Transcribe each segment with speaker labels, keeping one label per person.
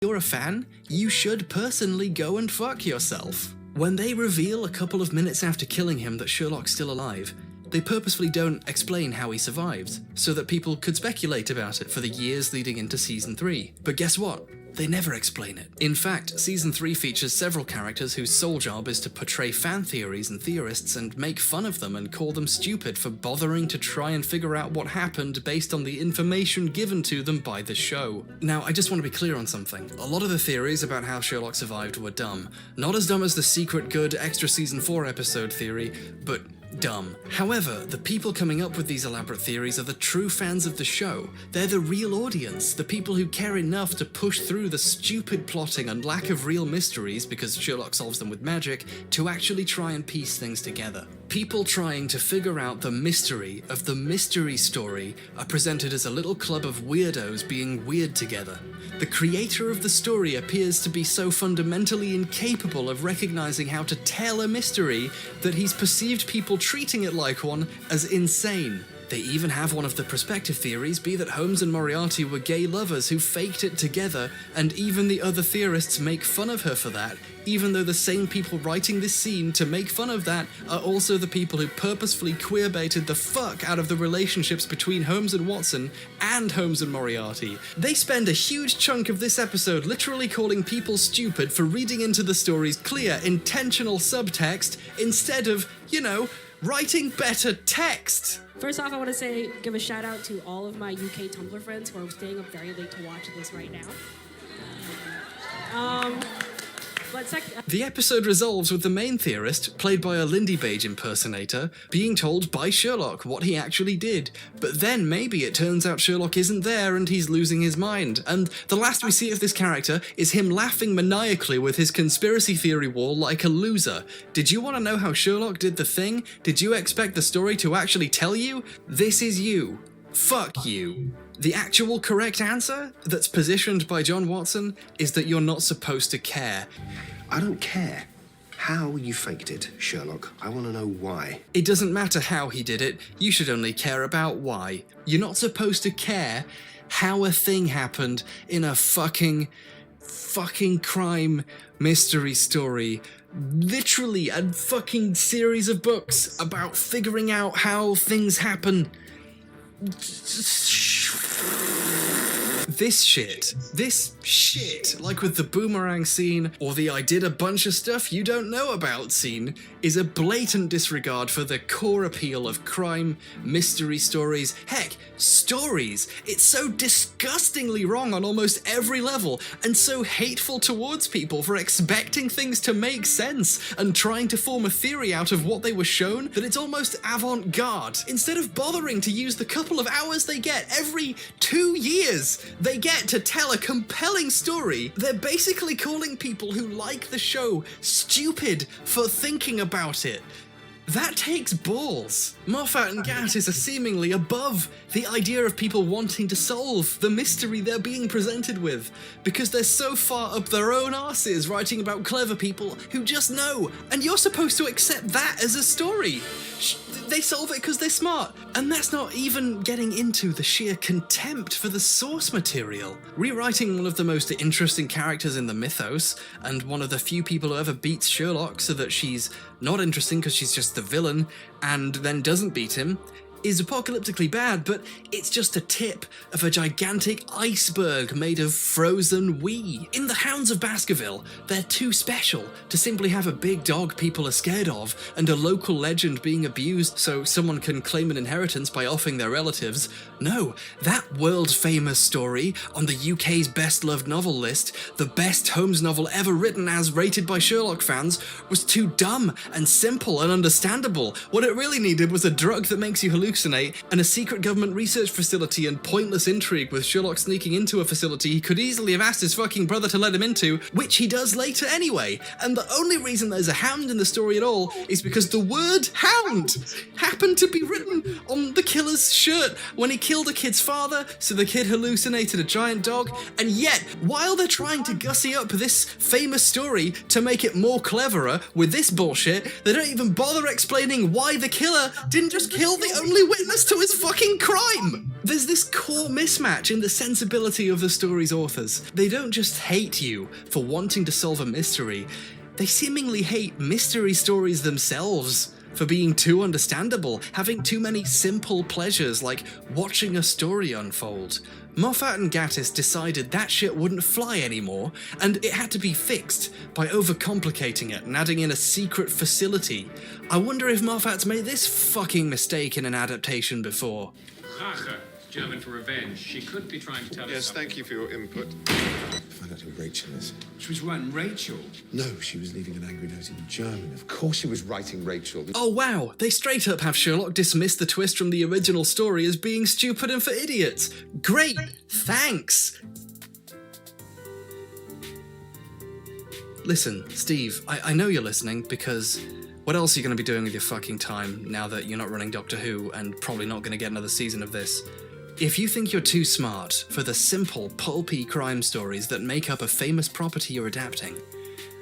Speaker 1: you're a fan, you should personally go and fuck yourself. When they reveal a couple of minutes after killing him that Sherlock's still alive, they purposefully don't explain how he survived, so that people could speculate about it for the years leading into Season 3. But guess what? They never explain it. In fact, Season 3 features several characters whose sole job is to portray fan theories and theorists and make fun of them and call them stupid for bothering to try and figure out what happened based on the information given to them by the show. Now, I just want to be clear on something. A lot of the theories about how Sherlock survived were dumb. Not as dumb as the secret good extra Season 4 episode theory, but dumb. However, the people coming up with these elaborate theories are the true fans of the show. They're the real audience, the people who care enough to push through the stupid plotting and lack of real mysteries, because Sherlock solves them with magic, to actually try and piece things together. People trying to figure out the mystery of the mystery story are presented as a little club of weirdos being weird together. The creator of the story appears to be so fundamentally incapable of recognizing how to tell a mystery that he's perceived people treating it like one as insane. They even have one of the prospective theories be that Holmes and Moriarty were gay lovers who faked it together, and even the other theorists make fun of her for that, even though the same people writing this scene to make fun of that are also the people who purposefully queerbaited the fuck out of the relationships between Holmes and Watson and Holmes and Moriarty. They spend a huge chunk of this episode literally calling people stupid for reading into the story's clear, intentional subtext instead of, writing better text.
Speaker 2: First off, I want to give a shout out to all of my UK Tumblr friends who are staying up very late to watch this right now.
Speaker 1: The episode resolves with the main theorist, played by a Lindy Page impersonator, being told by Sherlock what he actually did. But then maybe it turns out Sherlock isn't there and he's losing his mind. And the last we see of this character is him laughing maniacally with his conspiracy theory wall like a loser. Did you want to know how Sherlock did the thing? Did you expect the story to actually tell you? This is you. Fuck you. The actual correct answer, that's positioned by John Watson, is that you're not supposed to care.
Speaker 3: I don't care how you faked it, Sherlock. I want to know why.
Speaker 1: It doesn't matter how he did it, you should only care about why. You're not supposed to care how a thing happened in a fucking crime mystery story. Literally a fucking series of books about figuring out how things happen. This shit, like with the boomerang scene, or the I did a bunch of stuff you don't know about scene, is a blatant disregard for the core appeal of crime, mystery stories, heck, stories. It's so disgustingly wrong on almost every level, and so hateful towards people for expecting things to make sense and trying to form a theory out of what they were shown, that it's almost avant-garde. Instead of bothering to use the couple of hours they get every 2 years they get to tell a compelling story, they're basically calling people who like the show stupid for thinking about it. That takes balls. Moffat and Gatiss are seemingly above the idea of people wanting to solve the mystery they're being presented with, because they're so far up their own arses writing about clever people who just know, and you're supposed to accept that as a story. They solve it because they're smart, and that's not even getting into the sheer contempt for the source material. Rewriting one of the most interesting characters in the mythos, and one of the few people who ever beats Sherlock so that she's not interesting because she's just the villain, and then doesn't beat him, is apocalyptically bad, but it's just a tip of a gigantic iceberg made of frozen we. In The Hounds of Baskerville, they're too special to simply have a big dog people are scared of and a local legend being abused so someone can claim an inheritance by offing their relatives. No, that world-famous story on the UK's best-loved novel list, the best Holmes novel ever written as rated by Sherlock fans, was too dumb and simple and understandable. What it really needed was a drug that makes you hallucinate, and a secret government research facility and pointless intrigue with Sherlock sneaking into a facility he could easily have asked his fucking brother to let him into, which he does later anyway. And the only reason there's a hound in the story at all is because the word hound happened to be written on the killer's shirt when he killed a kid's father, so the kid hallucinated a giant dog. And yet, while they're trying to gussy up this famous story to make it more cleverer with this bullshit, they don't even bother explaining why the killer didn't just kill the only only witness to his fucking crime! There's this core mismatch in the sensibility of the story's authors. They don't just hate you for wanting to solve a mystery, they seemingly hate mystery stories themselves for being too understandable, having too many simple pleasures like watching a story unfold. Moffat and Gatiss decided that shit wouldn't fly anymore, and it had to be fixed by overcomplicating it and adding in a secret facility. I wonder if Moffat's made this fucking mistake in an adaptation before.
Speaker 4: Rache, German for revenge. She could be trying to tell us
Speaker 5: Yes,
Speaker 4: something.
Speaker 5: thank you for your input.
Speaker 3: Find out who Rachel is.
Speaker 5: She was writing Rachel.
Speaker 3: No, she was leaving an angry note in German. Of course she was writing Rachel.
Speaker 1: Oh wow, they straight up have Sherlock dismiss the twist from the original story as being stupid and for idiots. Great, thanks! Listen, Steve, I know you're listening because what else are you going to be doing with your fucking time now that you're not running Doctor Who and probably not going to get another season of this? If you think you're too smart for the simple, pulpy crime stories that make up a famous property you're adapting,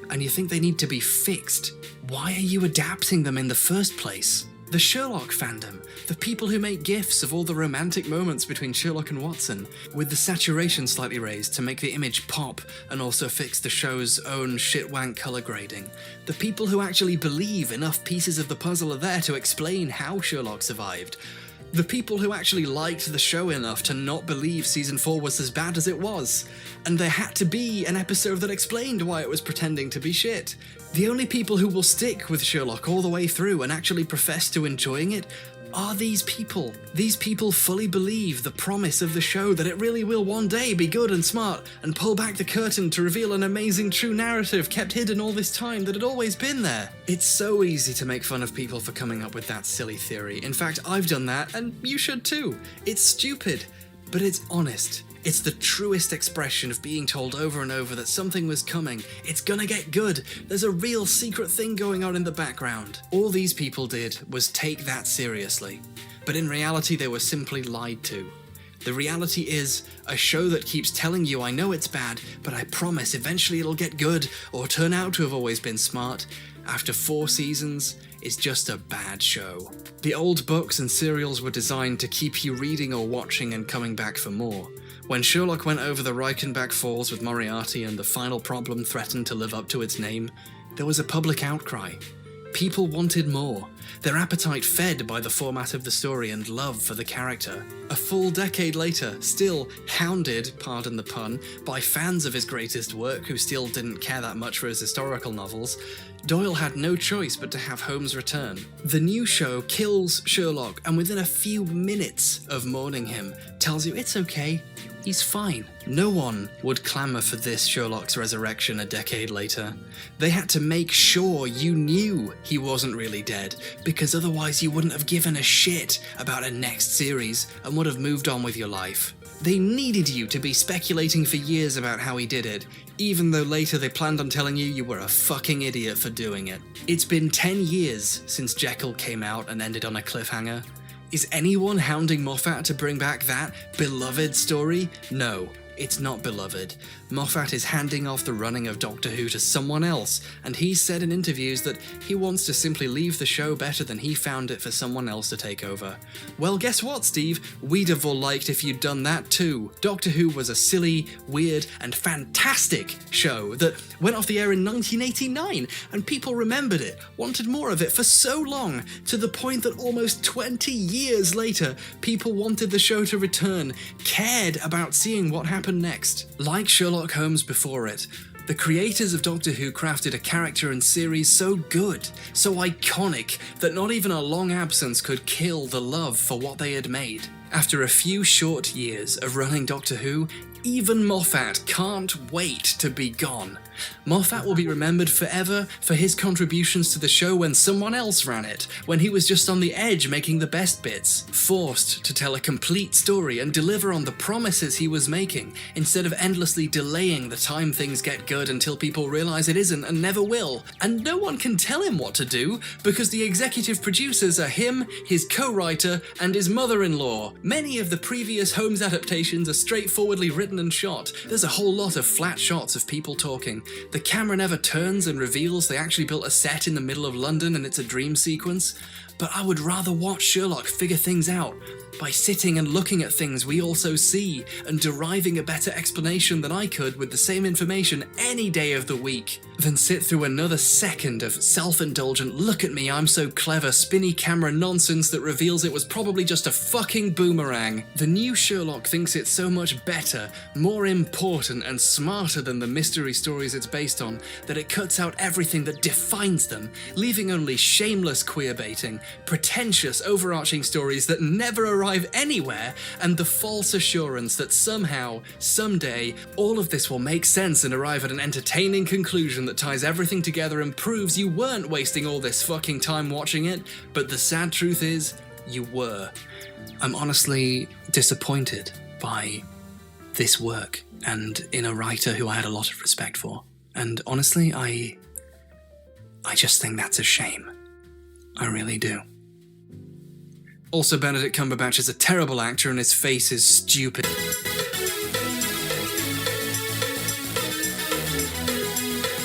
Speaker 1: and you think they need to be fixed, why are you adapting them in the first place? The Sherlock fandom, the people who make gifs of all the romantic moments between Sherlock and Watson, with the saturation slightly raised to make the image pop and also fix the show's own shitwank colour grading, the people who actually believe enough pieces of the puzzle are there to explain how Sherlock survived, the people who actually liked the show enough to not believe season 4 was as bad as it was, and there had to be an episode that explained why it was pretending to be shit. The only people who will stick with Sherlock all the way through and actually profess to enjoying it are these people. These people fully believe the promise of the show that it really will one day be good and smart and pull back the curtain to reveal an amazing true narrative kept hidden all this time that had always been there. It's so easy to make fun of people for coming up with that silly theory. In fact, I've done that and you should too. It's stupid, but it's honest. It's the truest expression of being told over and over that something was coming, it's gonna get good, there's a real secret thing going on in the background. All these people did was take that seriously, but in reality they were simply lied to. The reality is, a show that keeps telling you I know it's bad, but I promise eventually it'll get good, or turn out to have always been smart, after 4 seasons, is just a bad show. The old books and serials were designed to keep you reading or watching and coming back for more. When Sherlock went over the Reichenbach Falls with Moriarty and the final problem threatened to live up to its name, there was a public outcry. People wanted more, their appetite fed by the format of the story and love for the character. A full decade later, still hounded, pardon the pun, by fans of his greatest work who still didn't care that much for his historical novels, Doyle had no choice but to have Holmes return. The new show kills Sherlock and within a few minutes of mourning him, tells you it's okay, he's fine. No one would clamour for this Sherlock's resurrection a decade later. They had to make sure you knew he wasn't really dead, because otherwise you wouldn't have given a shit about a next series and would have moved on with your life. They needed you to be speculating for years about how he did it, even though later they planned on telling you were a fucking idiot for doing it. It's been 10 years since Jekyll came out and ended on a cliffhanger. Is anyone hounding Moffat to bring back that beloved story? No, it's not beloved. Moffat is handing off the running of Doctor Who to someone else, and he's said in interviews that he wants to simply leave the show better than he found it for someone else to take over. Well, guess what, Steve? We'd have all liked if you'd done that too. Doctor Who was a silly, weird, and fantastic show that went off the air in 1989, and people remembered it, wanted more of it for so long, to the point that almost 20 years later, people wanted the show to return, cared about seeing what happened next. Like Sherlock Holmes before it, the creators of Doctor Who crafted a character and series so good, so iconic, that not even a long absence could kill the love for what they had made. After a few short years of running Doctor Who, even Moffat can't wait to be gone. Moffat will be remembered forever for his contributions to the show when someone else ran it, when he was just on the edge making the best bits, forced to tell a complete story and deliver on the promises he was making, instead of endlessly delaying the time things get good until people realize it isn't and never will. And no one can tell him what to do, because the executive producers are him, his co-writer, and his mother-in-law. Many of the previous Holmes adaptations are straightforwardly written written and shot. There's a whole lot of flat shots of people talking. The camera never turns and reveals they actually built a set in the middle of London and it's a dream sequence. But I would rather watch Sherlock figure things out by sitting and looking at things we also see and deriving a better explanation than I could with the same information any day of the week, than sit through another second of self-indulgent look at me, I'm so clever spinny camera nonsense that reveals it was probably just a fucking boomerang. The new Sherlock thinks it's so much better, more important and smarter than the mystery stories it's based on that it cuts out everything that defines them, leaving only shameless queerbaiting, pretentious overarching stories that never arrive anywhere, and the false assurance that somehow, someday, all of this will make sense and arrive at an entertaining conclusion that ties everything together and proves you weren't wasting all this fucking time watching it, but the sad truth is, you were. I'm honestly disappointed by this work, and in a writer who I had a lot of respect for. And honestly, I just think that's a shame. I really do. Also, Benedict Cumberbatch is a terrible actor and his face is stupid.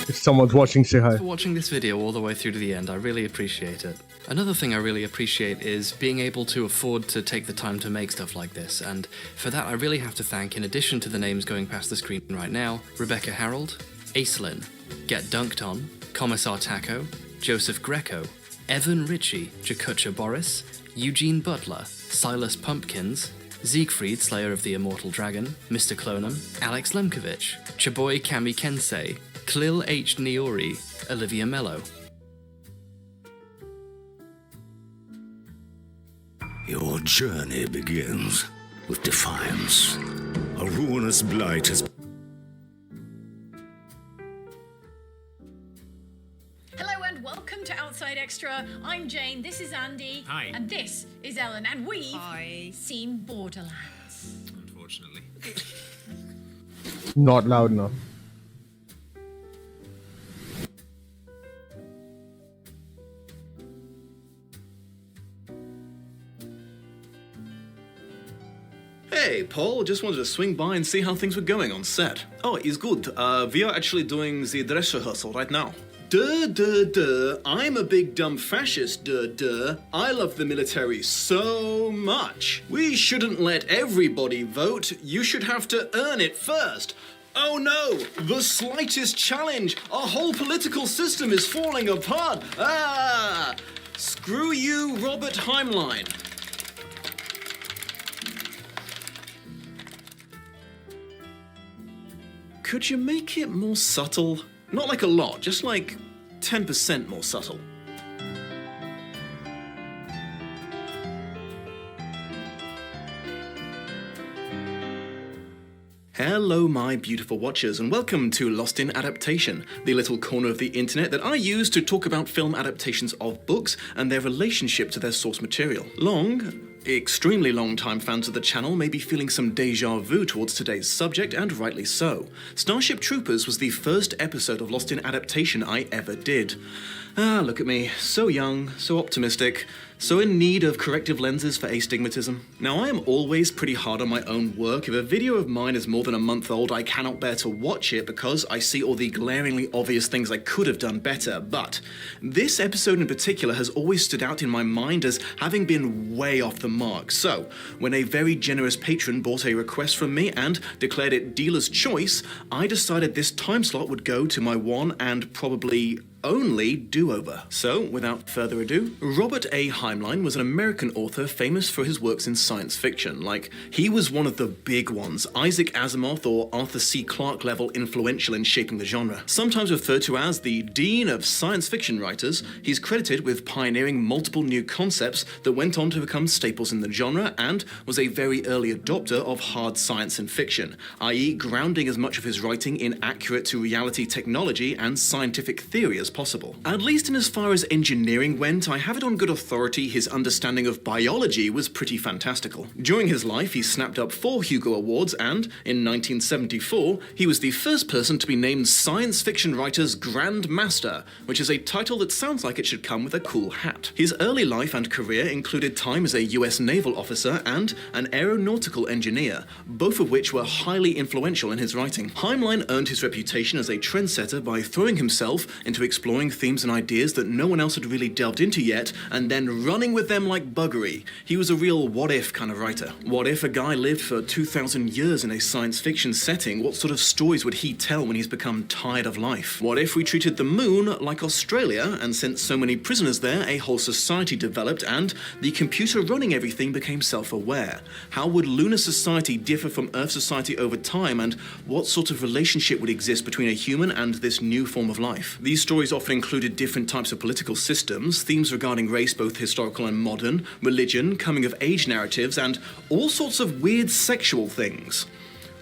Speaker 6: If someone's watching, say hi.
Speaker 1: For watching this video all the way through to the end, I really appreciate it. Another thing I really appreciate is being able to afford to take the time to make stuff like this, and for that I really have to thank, in addition to the names going past the screen right now, Rebecca Harold, Aislinn, Get Dunked On, Commissar Taco, Joseph Greco, Evan Ritchie, Jakucha Boris, Eugene Butler, Silas Pumpkins, Siegfried, Slayer of the Immortal Dragon, Mr. Clonum, Alex Lemkovich, Chaboy Kami Kensei, Klil H. Niori, Olivia Mello.
Speaker 7: Your journey begins with defiance. A ruinous blight has...
Speaker 8: Hello and welcome to Outside Extra. I'm Jane, this is Andy.
Speaker 5: Hi.
Speaker 8: And this is Ellen, and we've seen Borderlands.
Speaker 5: Unfortunately.
Speaker 6: Not loud enough.
Speaker 9: Hey, Paul, just wanted to swing by and see how things were going on set. Oh, it's good. We are actually doing the dress rehearsal right now. I'm a big dumb fascist, I love the military so much. We shouldn't let everybody vote. You should have to earn it first. Oh no, the slightest challenge. Our whole political system is falling apart. Ah! Screw you, Robert Heinlein. Could you make it more subtle? Not like a lot, just like 10% more subtle. Hello, my beautiful watchers, and welcome to Lost in Adaptation, the little corner of the internet that I use to talk about film adaptations of books and their relationship to their source material. Extremely long-time fans of the channel may be feeling some déjà vu towards today's subject, and rightly so. Starship Troopers was the first episode of Lost in Adaptation I ever did. Ah, look at me, so young, so optimistic, so in need of corrective lenses for astigmatism. Now, I am always pretty hard on my own work. If a video of mine is more than a month old, I cannot bear to watch it because I see all the glaringly obvious things I could have done better. But this episode in particular has always stood out in my mind as having been way off the mark. So, when a very generous patron bought a request from me and declared it dealer's choice, I decided this time slot would go to my one and probably only do-over. So, without further ado, Robert A. Heinlein was an American author famous for his works in science fiction. Like, he was one of the big ones, Isaac Asimov or Arthur C. Clarke level influential in shaping the genre. Sometimes referred to as the Dean of Science Fiction Writers, he's credited with pioneering multiple new concepts that went on to become staples in the genre, and was a very early adopter of hard science and fiction, i.e. grounding as much of his writing in accurate to reality technology and scientific theory as as possible. At least in as far as engineering went, I have it on good authority his understanding of biology was pretty fantastical. During his life, he snapped up 4 Hugo Awards, and in 1974, he was the first person to be named Science Fiction Writer's Grand Master, which is a title that sounds like it should come with a cool hat. His early life and career included time as a US naval officer and an aeronautical engineer, both of which were highly influential in his writing. Heinlein earned his reputation as a trendsetter by throwing himself into exploring themes and ideas that no one else had really delved into yet, and then running with them like buggery. He was a real what-if kind of writer. What if a guy lived for 2,000 years in a science fiction setting? What sort of stories would he tell when he's become tired of life? What if we treated the moon like Australia and sent so many prisoners there a whole society developed and the computer running everything became self-aware? How would lunar society differ from Earth society over time, and what sort of relationship would exist between a human and this new form of life? These stories often included different types of political systems, themes regarding race, both historical and modern, religion, coming-of-age narratives, and all sorts of weird sexual things.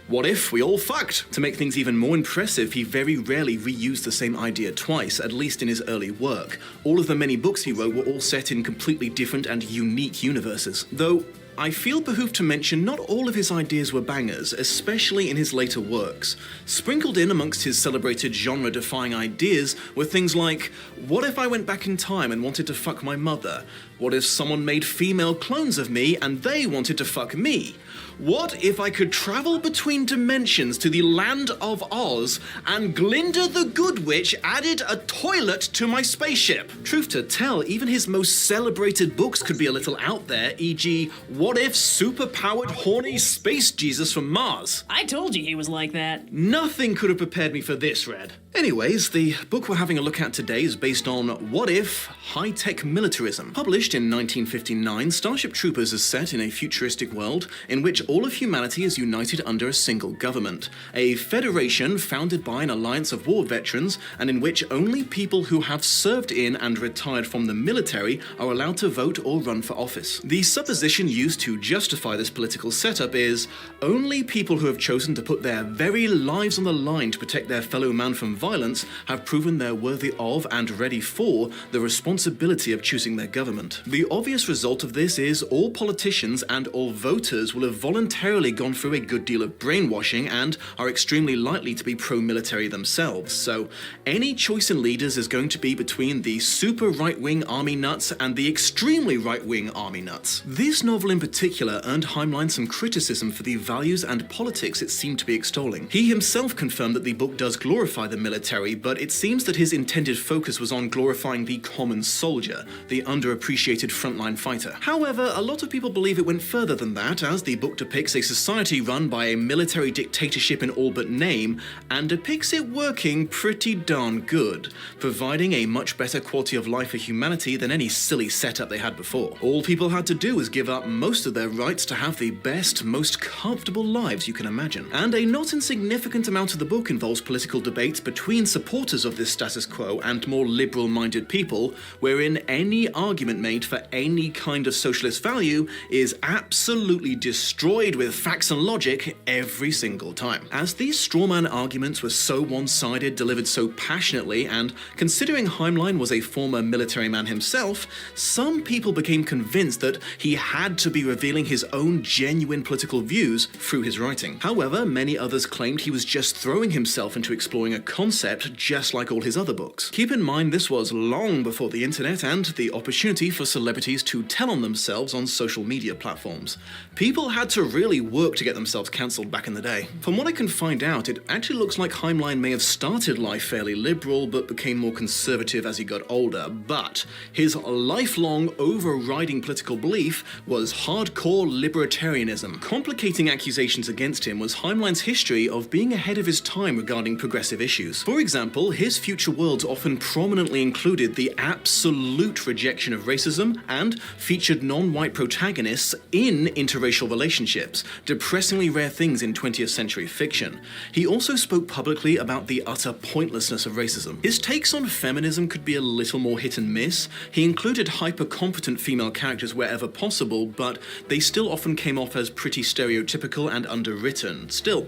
Speaker 9: What if we all fucked? To make things even more impressive, he very rarely reused the same idea twice, at least in his early work. All of the many books he wrote were all set in completely different and unique universes. Though, I feel behooved to mention not all of his ideas were bangers, especially in his later works. Sprinkled in amongst his celebrated genre-defying ideas were things like, what if I went back in time and wanted to fuck my mother? What if someone made female clones of me and they wanted to fuck me? What if I could travel between dimensions to the land of Oz and Glinda the Good Witch added a toilet to my spaceship? Truth to tell, even his most celebrated books could be a little out there, e.g., what if super-powered horny space Jesus from Mars?
Speaker 2: I told you he was like that.
Speaker 9: Nothing could have prepared me for this, Red. Anyways, the book we're having a look at today is based on What If? High-Tech Militarism. Published in 1959, Starship Troopers is set in a futuristic world in which all of humanity is united under a single government, a federation founded by an alliance of war veterans, and in which only people who have served in and retired from the military are allowed to vote or run for office. The supposition used to justify this political setup is only people who have chosen to put their very lives on the line to protect their fellow man from violence have proven they're worthy of and ready for the responsibility of choosing their government. The obvious result of this is all politicians and all voters will have voluntarily gone through a good deal of brainwashing and are extremely likely to be pro-military themselves, so any choice in leaders is going to be between the super right-wing army nuts and the extremely right-wing army nuts. This novel in particular earned Heinlein some criticism for the values and politics it seemed to be extolling. He himself confirmed that the book does glorify the military, but it seems that his intended focus was on glorifying the common soldier, the underappreciated frontline fighter. However, a lot of people believe it went further than that, as the book depicts a society run by a military dictatorship in all but name, and depicts it working pretty darn good, providing a much better quality of life for humanity than any silly setup they had before. All people had to do was give up most of their rights to have the best, most comfortable lives you can imagine. And a not insignificant amount of the book involves political debates between supporters of this status quo and more liberal-minded people, wherein any argument made for any kind of socialist value is absolutely destroyed with facts and logic every single time. As these strawman arguments were so one-sided, delivered so passionately, and considering Heinlein was a former military man himself, some people became convinced that he had to be revealing his own genuine political views through his writing. However, many others claimed he was just throwing himself into exploring a concept just like all his other books. Keep in mind this was long before the internet and the opportunity for celebrities to tell on themselves on social media platforms. People had to really work to get themselves cancelled back in the day. From what I can find out, it actually looks like Heinlein may have started life fairly liberal but became more conservative as he got older, but his lifelong overriding political belief was hardcore libertarianism. Complicating accusations against him was Heinlein's history of being ahead of his time regarding progressive issues. For example, his future worlds often prominently included the absolute rejection of racism and featured non-white protagonists in interracial relationships, depressingly rare things in 20th century fiction. He also spoke publicly about the utter pointlessness of racism. His takes on feminism could be a little more hit and miss. He included hyper-competent female characters wherever possible, but they still often came off as pretty stereotypical and underwritten. Still,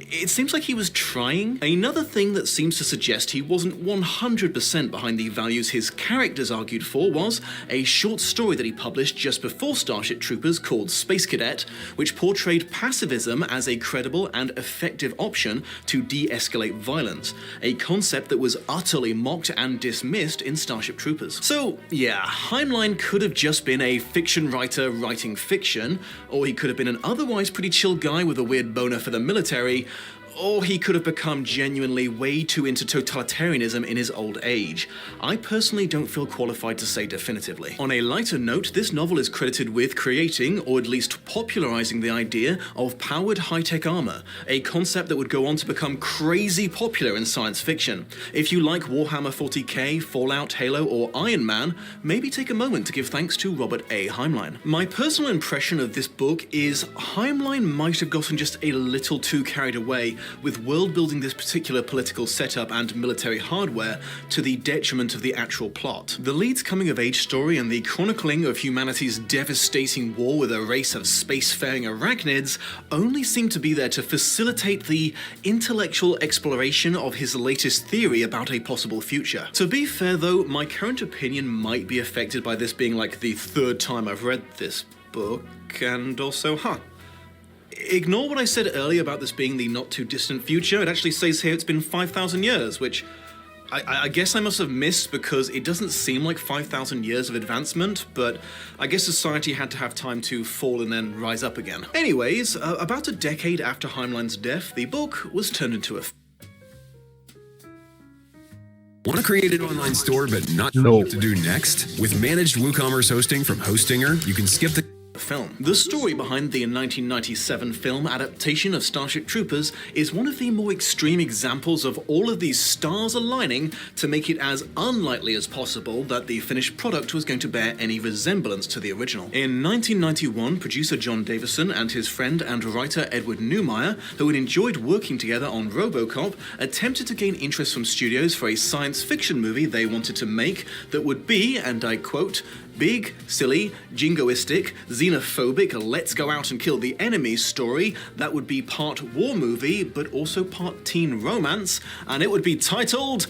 Speaker 9: It seems like he was trying. Another thing that seems to suggest he wasn't 100% behind the values his characters argued for was a short story that he published just before Starship Troopers called Space Cadet, which portrayed pacifism as a credible and effective option to de-escalate violence, a concept that was utterly mocked and dismissed in Starship Troopers. So yeah, Heinlein could have just been a fiction writer writing fiction, or he could have been an otherwise pretty chill guy with a weird boner for the military, or he could have become genuinely way too into totalitarianism in his old age. I personally don't feel qualified to say definitively. On a lighter note, this novel is credited with creating, or at least popularizing, the idea of powered high-tech armor, a concept that would go on to become crazy popular in science fiction. If you like Warhammer 40k, Fallout, Halo, or Iron Man, maybe take a moment to give thanks to Robert A. Heinlein. My personal impression of this book is Heinlein might have gotten just a little too carried away with world-building this particular political setup and military hardware to the detriment of the actual plot. The lead's coming-of-age story and the chronicling of humanity's devastating war with a race of spacefaring arachnids only seem to be there to facilitate the intellectual exploration of his latest theory about a possible future. To be fair though, my current opinion might be affected by this being like the third time I've read this book, and also, ignore what I said earlier about this being the not-too-distant future. It actually says here it's been 5,000 years, which I guess I must have missed because it doesn't seem like 5,000 years of advancement, but I guess society had to have time to fall and then rise up again. Anyways, about a decade after Heinlein's death, the book was turned into a
Speaker 10: Want to create an online store but not know what to do next? With managed WooCommerce hosting from Hostinger, you can skip the
Speaker 9: film. The story behind the 1997 film adaptation of Starship Troopers is one of the more extreme examples of all of these stars aligning to make it as unlikely as possible that the finished product was going to bear any resemblance to the original. In 1991, producer John Davison and his friend and writer Edward Neumeier, who had enjoyed working together on RoboCop, attempted to gain interest from studios for a science fiction movie they wanted to make that would be, and I quote, big, silly, jingoistic, xenophobic, let's go out and kill the enemy story that would be part war movie but also part teen romance, and it would be titled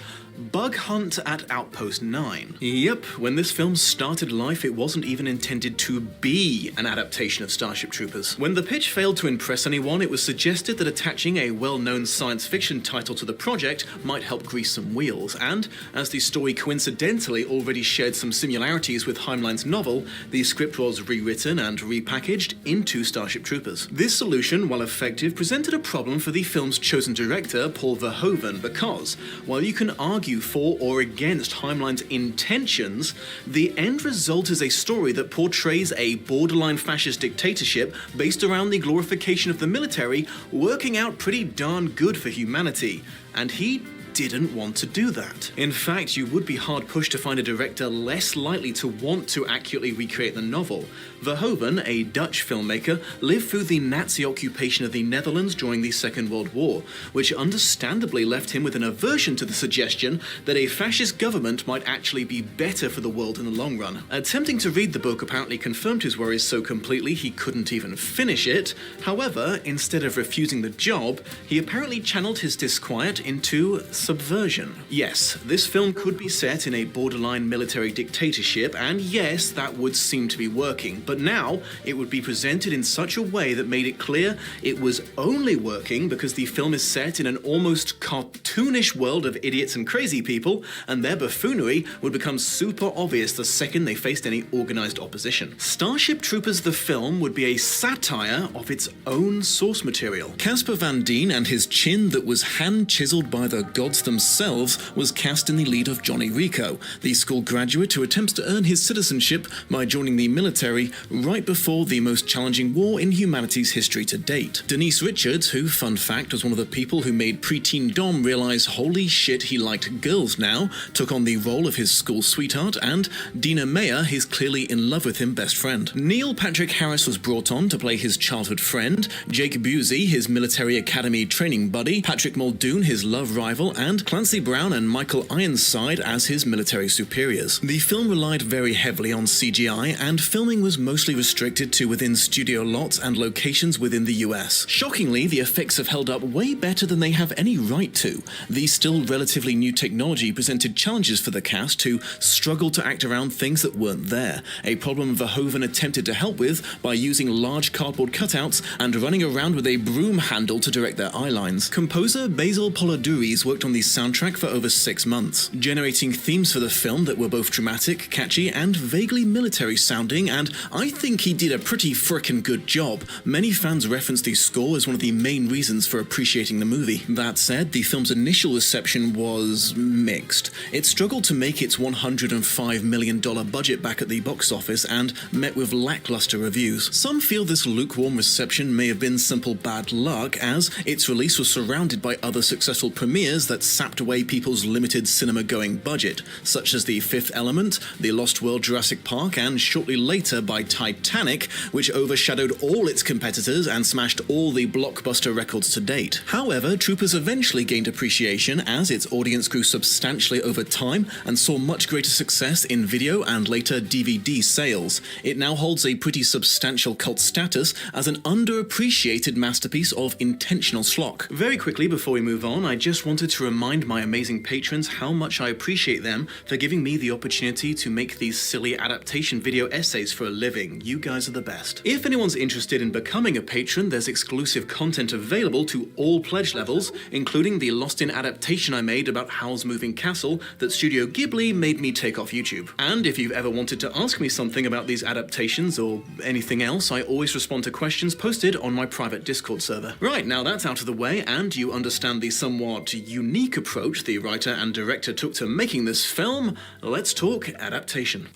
Speaker 9: Bug Hunt at Outpost 9. Yep, when this film started life, it wasn't even intended to be an adaptation of Starship Troopers. When the pitch failed to impress anyone, it was suggested that attaching a well-known science fiction title to the project might help grease some wheels, and as the story coincidentally already shared some similarities with Heinlein's novel, the script was rewritten and repackaged into Starship Troopers. This solution, while effective, presented a problem for the film's chosen director, Paul Verhoeven, because while you can argue for or against Heinlein's intentions, the end result is a story that portrays a borderline fascist dictatorship based around the glorification of the military working out pretty darn good for humanity, and he didn't want to do that. In fact, you would be hard-pushed to find a director less likely to want to accurately recreate the novel. Verhoeven, a Dutch filmmaker, lived through the Nazi occupation of the Netherlands during the Second World War, which understandably left him with an aversion to the suggestion that a fascist government might actually be better for the world in the long run. Attempting to read the book apparently confirmed his worries so completely he couldn't even finish it. However, instead of refusing the job, he apparently channeled his disquiet into subversion. Yes, this film could be set in a borderline military dictatorship, and yes, that would seem to be working, but now it would be presented in such a way that made it clear it was only working because the film is set in an almost cartoonish world of idiots and crazy people, and their buffoonery would become super obvious the second they faced any organized opposition. Starship Troopers the film would be a satire of its own source material. Casper Van Dien and his chin that was hand-chiseled by the gods themselves was cast in the lead of Johnny Rico, the school graduate who attempts to earn his citizenship by joining the military right before the most challenging war in humanity's history to date. Denise Richards, who, fun fact, was one of the people who made preteen Dom realize holy shit he liked girls now, took on the role of his school sweetheart, and Dina Meyer, his clearly in love with him best friend. Neil Patrick Harris was brought on to play his childhood friend, Jake Busey, his military academy training buddy, Patrick Muldoon, his love rival, and Clancy Brown and Michael Ironside as his military superiors. The film relied very heavily on CGI, and filming was mostly restricted to within studio lots and locations within the US. Shockingly, the effects have held up way better than they have any right to. The still relatively new technology presented challenges for the cast who struggled to act around things that weren't there, a problem Verhoeven attempted to help with by using large cardboard cutouts and running around with a broom handle to direct their eye lines. Composer Basil Polidouris worked on the soundtrack for over 6 months, generating themes for the film that were both dramatic, catchy, and vaguely military sounding, and I think he did a pretty frickin' good job. Many fans reference the score as one of the main reasons for appreciating the movie. That said, the film's initial reception was mixed. It struggled to make its $105 million budget back at the box office and met with lackluster reviews. Some feel this lukewarm reception may have been simple bad luck, as its release was surrounded by other successful premieres that sapped away people's limited cinema-going budget, such as The Fifth Element, The Lost World Jurassic Park, and shortly later by Titanic, which overshadowed all its competitors and smashed all the blockbuster records to date. However, Troopers eventually gained appreciation as its audience grew substantially over time and saw much greater success in video and later DVD sales. It now holds a pretty substantial cult status as an underappreciated masterpiece of intentional schlock. Very quickly before we move on, I just wanted to remind my amazing patrons how much I appreciate them for giving me the opportunity to make these silly adaptation video essays for a living. You guys are the best. If anyone's interested in becoming a patron, there's exclusive content available to all pledge levels, including the Lost in adaptation I made about Howl's Moving Castle that Studio Ghibli made me take off YouTube. And if you've ever wanted to ask me something about these adaptations or anything else, I always respond to questions posted on my private Discord server. Right, now that's out of the way and you understand the somewhat unique approach the writer and director took to making this film, let's talk adaptation.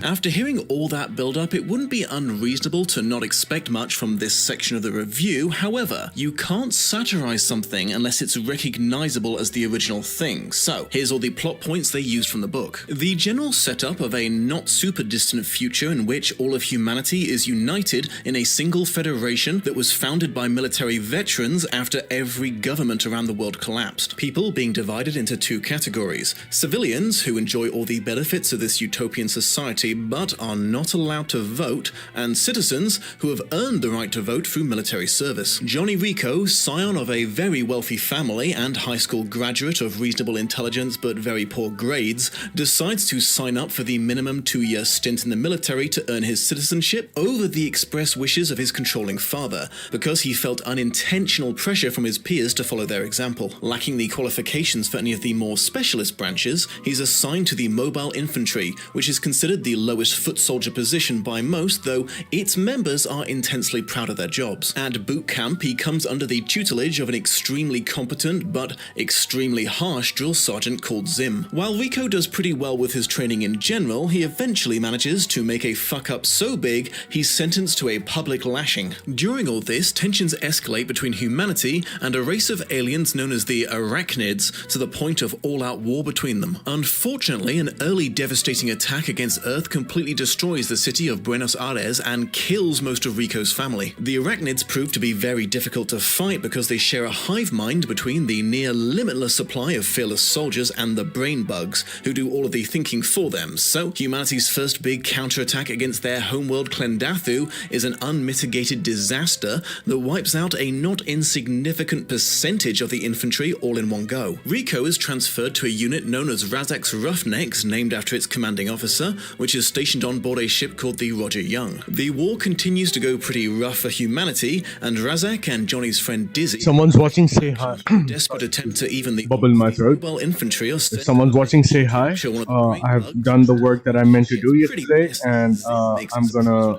Speaker 9: After hearing all that build-up, it wouldn't be unreasonable to not expect much from this section of the review. However, you can't satirize something unless it's recognizable as the original thing. So, here's all the plot points they used from the book. The general setup of a not super distant future in which all of humanity is united in a single federation that was founded by military veterans after every government around the world collapsed. People being divided into two categories: civilians, who enjoy all the benefits of this utopian society but are not allowed to vote, and citizens who have earned the right to vote through military service. Johnny Rico, scion of a very wealthy family and high school graduate of reasonable intelligence but very poor grades, decides to sign up for the minimum 2-year stint in the military to earn his citizenship over the express wishes of his controlling father, because he felt unintentional pressure from his peers to follow their example. Lacking the qualifications for any of the more specialist branches, he's assigned to the mobile infantry, which is considered the lowest foot soldier position by most, though its members are intensely proud of their jobs. At boot camp, he comes under the tutelage of an extremely competent but extremely harsh drill sergeant called Zim. While Rico does pretty well with his training in general, he eventually manages to make a fuck-up so big he's sentenced to a public lashing. During all this, tensions escalate between humanity and a race of aliens known as the Arachnids, to the point of all-out war between them. Unfortunately, an early devastating attack against Earth completely destroys the city of Buenos Aires and kills most of Rico's family. The Arachnids prove to be very difficult to fight because they share a hive mind between the near limitless supply of fearless soldiers and the brain bugs, who do all of the thinking for them. So, humanity's first big counterattack against their homeworld Klendathu is an unmitigated disaster that wipes out a not insignificant percentage of the infantry all in one go. Rico is transferred to a unit known as Razak's Roughnecks, named after its commanding officer, which is stationed on board a ship called the Roger Young. The war continues to go pretty rough for humanity, and Razak and Johnny's friend Dizzy,
Speaker 6: Someone's watching, say hi.
Speaker 9: desperate attempt to even the
Speaker 6: Bubble in my throat.
Speaker 9: mobile infantry are
Speaker 6: If someone's watching, say hi. I have done the work that I meant to do yesterday, and I'm gonna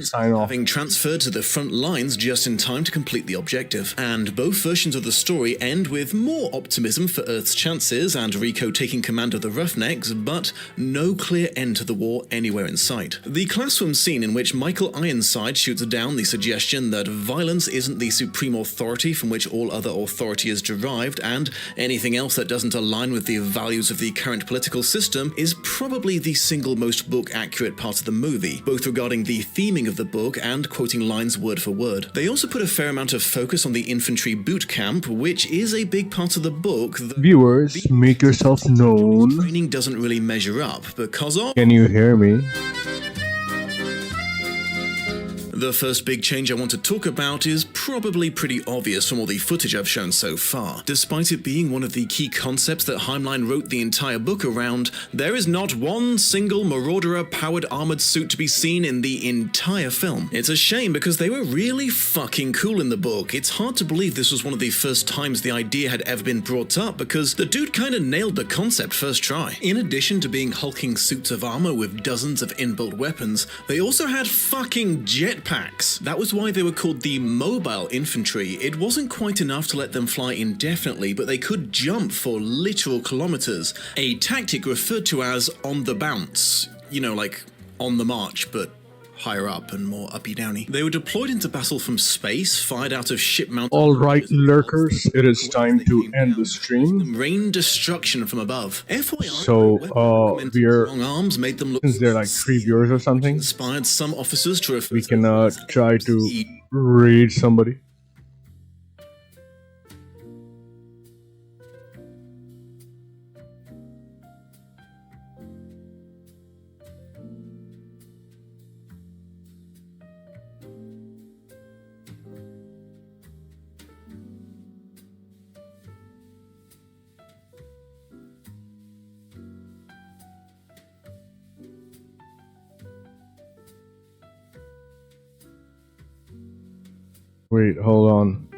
Speaker 6: sign off.
Speaker 9: Having transferred to the front lines just in time to complete the objective. And both versions of the story end with more optimism for Earth's chances and Rico taking command of the Roughnecks, but no clear end to the war or anywhere in sight. The classroom scene in which Michael Ironside shoots down the suggestion that violence isn't the supreme authority from which all other authority is derived, and anything else that doesn't align with the values of the current political system, is probably the single most book-accurate part of the movie, both regarding the theming of the book and quoting lines word for word. They also put a fair amount of focus on the infantry boot camp, which is a big part of the book.
Speaker 6: Viewers, make yourself known.
Speaker 9: Training doesn't really measure up because of...
Speaker 6: Can you hear me?
Speaker 9: The first big change I want to talk about is probably pretty obvious from all the footage I've shown so far. Despite it being one of the key concepts that Heimline wrote the entire book around, there is not one single Marauder-powered armored suit to be seen in the entire film. It's a shame because they were really fucking cool in the book. It's hard to believe this was one of the first times the idea had ever been brought up because the dude kinda nailed the concept first try. In addition to being hulking suits of armor with dozens of inbuilt weapons, they also had fucking jetpacks. That was why they were called the mobile infantry. It wasn't quite enough to let them fly indefinitely, but they could jump for literal kilometers, a tactic referred to as on the bounce. You know, like on the march, but higher up and more uppy-downy. They were deployed into battle from space, fired out of ship-mounted...
Speaker 6: Alright, lurkers, it is time to end the stream.
Speaker 9: Rain destruction from above. FYI,
Speaker 6: so, we're...
Speaker 9: long arms made them look...
Speaker 6: Since they're like 3 viewers or something,
Speaker 9: inspired some officers to refer...
Speaker 6: we can try to read somebody. Wait, hold on.